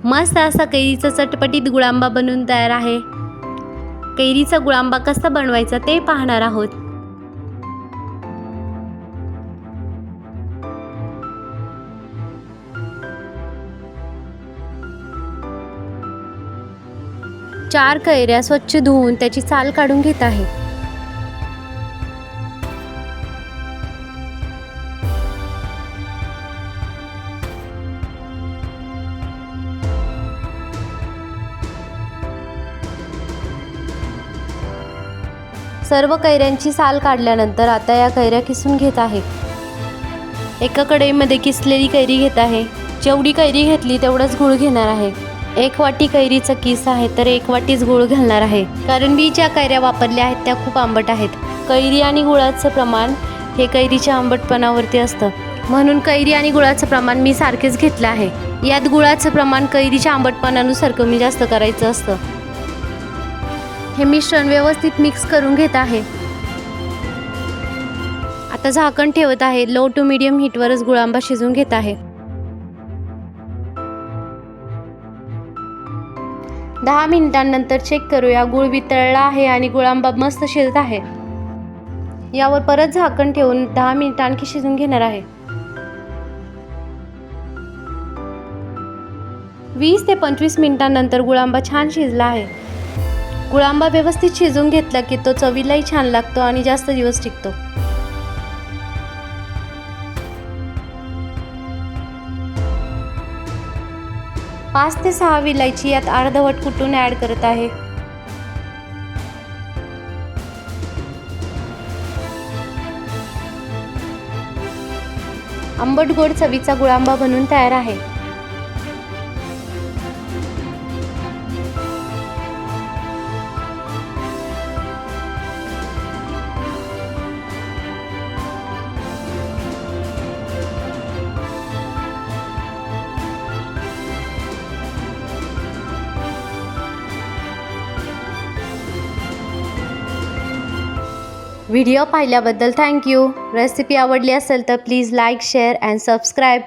मस्त असा कैरीचा चटपटीत गुळांबा बनून तयार आहे। कैरीचा गुळांबा कसा बनवायचा ते पाहणार आहोत। चार कैऱ्या स्वच्छ धुवून त्याची साल काढून घेत आहे। सर्व कैऱ्यांची साल काढल्यानंतर आता या कैऱ्या किसून घेत आहे। एका कढईमध्ये किसलेली कैरी घेत आहे। जेवढी कैरी घेतली तेवढाच गूळ घेणार आहे। 1 वाटी कैरीचा किस आहे तर 1 वाटीच गूळ घालणार आहे, कारण मी ज्या कैऱ्या वापरल्या आहेत त्या खूप आंबट आहेत। कैरी आणि गुळाचं प्रमाण हे कैरीच्या आंबटपणावरती असतं, म्हणून कैरी आणि गुळाचं प्रमाण मी सारखेच घेतलं आहे। यात गुळाचं प्रमाण कैरीच्या आंबटपणानुसार कमी जास्त करायचं असतं। हे मिश्रण व्यवस्थित मिक्स करून घेत आहे। आता झाकण ठेवत आहे। लो टू मीडियम हीटवरच गुळांबा शिजवून घेत आहे। 10 मिनिटांनंतर चेक करूया। गूळ वितळला आहे आणि गुळांबा मस्त शिजत आहे। यावर परत झाकण ठेवून 10 मिनिट आणखी शिजवून घेणार आहे। 20 ते 25 मिनिटांनंतर गुळांबा छान शिजला आहे। गुळांबा व्यवस्थित शिजवून घेतला की तो चवीलाही छान लागतो आणि जास्त दिवस टिकतो। पाच ते 6 विलायची यात अर्धवट कुटून ॲड करत आहे। आंबट गोड चवीचा गुळांबा बनून तयार आहे। व्हिडिओ पाहिल्याबद्दल थँक्यू। रेसिपी आवडली असेल तर please like, share and subscribe.